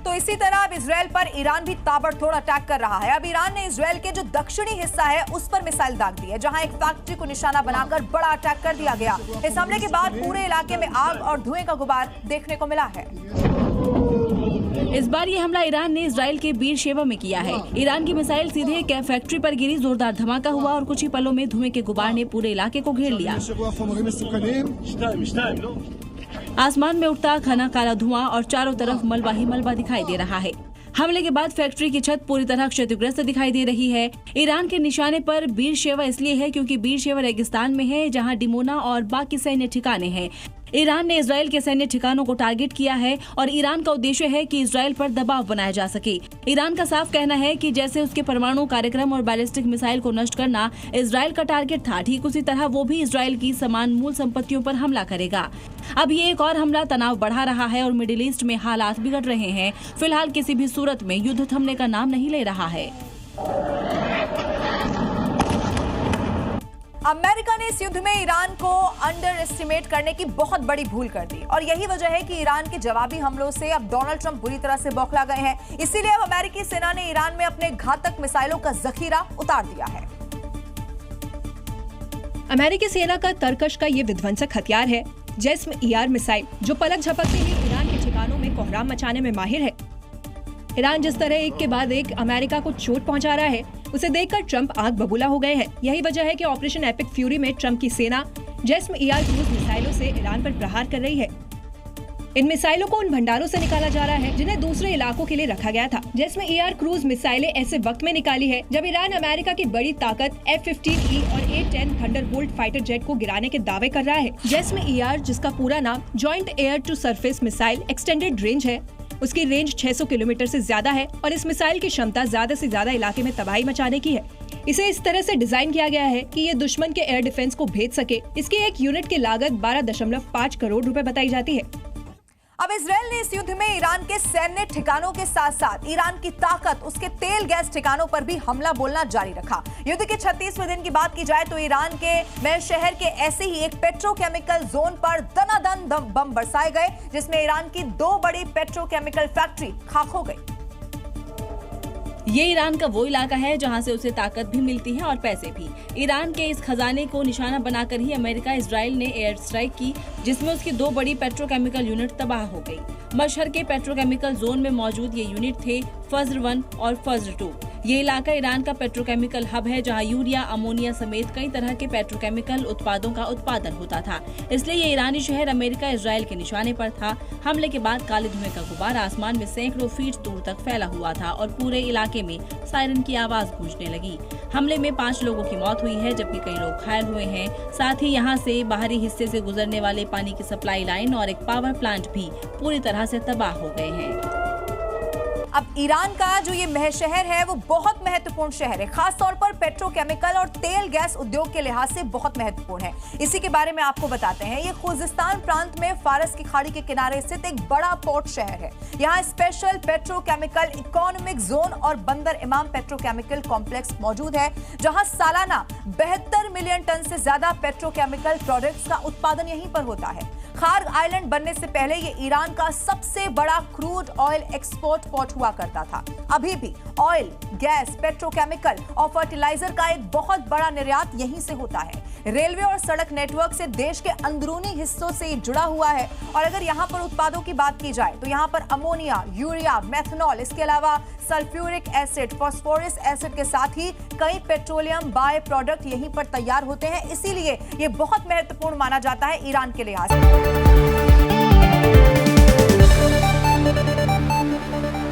तो इसी तरह अब इजराइल पर ईरान भी ताबड़तोड़ अटैक कर रहा है। अब ईरान ने इजराइल के जो दक्षिणी हिस्सा है उस पर मिसाइल दाग दी है, जहां एक फैक्ट्री को निशाना बनाकर बड़ा अटैक कर दिया गया। इस हमले के बाद पूरे इलाके में आग और धुएं का गुबार देखने को मिला है। इस बार ये हमला ईरान ने इजराइल के बीर शेवा में किया है। ईरान की मिसाइल सीधे एक फैक्ट्री पर गिरी, जोरदार धमाका हुआ और कुछ ही पलों में धुएं के गुबार ने पूरे इलाके को घेर लिया। आसमान में उठता घना काला धुआं और चारों तरफ मलबा ही मलबा दिखाई दे रहा है। हमले के बाद फैक्ट्री की छत पूरी तरह क्षतिग्रस्त दिखाई दे रही है। ईरान के निशाने पर बीर शेवा इसलिए है क्योंकि बीर शेवा रेगिस्तान में है, जहां डिमोना और बाकी सैन्य ठिकाने हैं। ईरान ने इजराइल के सैन्य ठिकानों को टारगेट किया है और ईरान का उद्देश्य है कि इजराइल पर दबाव बनाया जा सके। ईरान का साफ कहना है कि जैसे उसके परमाणु कार्यक्रम और बैलिस्टिक मिसाइल को नष्ट करना इजराइल का टारगेट था, ठीक उसी तरह वो भी इजराइल की समान मूल संपत्तियों पर हमला करेगा। अब ये एक और हमला तनाव बढ़ा रहा है और मिडिल ईस्ट में हालात बिगड़ रहे हैं। फिलहाल किसी भी सूरत में युद्ध थमने का नाम नहीं ले रहा है। अमेरिका ने इस युद्ध में ईरान को अंडर एस्टिमेट करने की बहुत बड़ी भूल कर दी और यही वजह है कि ईरान के जवाबी हमलों से अब डोनाल्ड ट्रंप बुरी तरह से बौखला गए हैं। इसीलिए अब अमेरिकी सेना ने ईरान में अपने घातक मिसाइलों का जखीरा उतार दिया है। अमेरिकी सेना का तरकश का ये विध्वंसक हथियार है JASSM-ER मिसाइल, जो पलक झपकते ही ईरान के ठिकानों में कोहराम मचाने में माहिर है। ईरान जिस तरह एक के बाद एक अमेरिका को चोट पहुंचा रहा है, उसे देखकर ट्रंप आग बबूला हो गए हैं। यही वजह है कि ऑपरेशन एपिक फ्यूरी में ट्रंप की सेना JASSM-ER क्रूज मिसाइलों से ईरान पर प्रहार कर रही है। इन मिसाइलों को उन भंडारों से निकाला जा रहा है जिन्हें दूसरे इलाकों के लिए रखा गया था। JASSM-ER क्रूज मिसाइलें ऐसे वक्त में निकाली है जब ईरान अमेरिका की बड़ी ताकत F-15E और A-10 थंडरबोल्ट फाइटर जेट को गिराने के दावे कर रहा है। JASSM-ER, जिसका पूरा नाम joint air to surface missile extended range है, उसकी रेंज 600 किलोमीटर से ज्यादा है और इस मिसाइल की क्षमता ज्यादा से ज्यादा इलाके में तबाही मचाने की है। इसे इस तरह से डिजाइन किया गया है कि ये दुश्मन के एयर डिफेंस को भेद सके। इसकी एक यूनिट की लागत 12.5 करोड़ रुपए बताई जाती है। अब इजराइल ने इस युद्ध में ईरान के सैन्य ठिकानों के साथ साथ ईरान की ताकत, उसके तेल गैस ठिकानों पर भी हमला बोलना जारी रखा। युद्ध के 36वें दिन की बात की जाए तो ईरान के मैं शहर के ऐसे ही एक पेट्रोकेमिकल जोन पर दनादन बम बरसाए गए, जिसमें ईरान की 2 बड़ी पेट्रोकेमिकल फैक्ट्री खाक हो गई। ये ईरान का वो इलाका है जहां से उसे ताकत भी मिलती है और पैसे भी। ईरान के इस खजाने को निशाना बनाकर ही अमेरिका इजराइल ने एयर स्ट्राइक की, जिसमें उसकी 2 बड़ी पेट्रोकेमिकल यूनिट तबाह हो गई। मशहर के पेट्रोकेमिकल जोन में मौजूद ये यूनिट थे फज्र 1 और फज्र 2। ये इलाका ईरान का पेट्रोकेमिकल हब है, जहां यूरिया, अमोनिया समेत कई तरह के पेट्रोकेमिकल उत्पादों का उत्पादन होता था। इसलिए ये ईरानी शहर अमेरिका इजराइल के निशाने पर था। हमले के बाद काले धुएं का गुबार आसमान में सैकड़ों फीट दूर तक फैला हुआ था और पूरे इलाके में सायरन की आवाज गूंजने लगी। हमले में 5 लोगों की मौत हुई है, जबकि कई लोग घायल हुए हैं। साथ ही यहाँ से बाहरी हिस्से से गुजरने वाले पानी की सप्लाई लाइन और एक पावर प्लांट भी पूरी तरह से तबाह हो गए हैं। अब ईरान का जो ये महशहर है वो बहुत महत्वपूर्ण शहर है, खास तौर पर पेट्रोकेमिकल और तेल गैस उद्योग के लिहाज से बहुत महत्वपूर्ण है। इसी के बारे में आपको बताते हैं। ये खुजिस्तान प्रांत में फारस की खाड़ी के किनारे स्थित एक बड़ा पोर्ट शहर है। यहाँ स्पेशल पेट्रोकेमिकल इकोनॉमिक जोन और बंदर इमाम पेट्रोकेमिकल कॉम्प्लेक्स मौजूद है, जहाँ सालाना 72 मिलियन टन से ज्यादा पेट्रोकेमिकल प्रोडक्ट्स का उत्पादन यहीं पर होता है। खार्ग आइलैंड बनने से पहले ये ईरान का सबसे बड़ा क्रूड ऑयल एक्सपोर्ट पोर्ट हुआ करता था। अभी भी ऑयल, गैस, पेट्रोकेमिकल और फर्टिलाइजर का एक बहुत बड़ा निर्यात यहीं से होता है। रेलवे और सड़क नेटवर्क से देश के अंदरूनी हिस्सों से जुड़ा हुआ है। और अगर यहाँ पर उत्पादों की बात की जाए तो यहाँ पर अमोनिया, यूरिया, मेथनॉल, इसके अलावा सल्फ्यूरिक एसिड, फास्फोरस एसिड के साथ ही कई पेट्रोलियम बाय प्रोडक्ट यहीं पर तैयार होते हैं। इसीलिए ये बहुत महत्वपूर्ण माना जाता है ईरान के लिहाज से।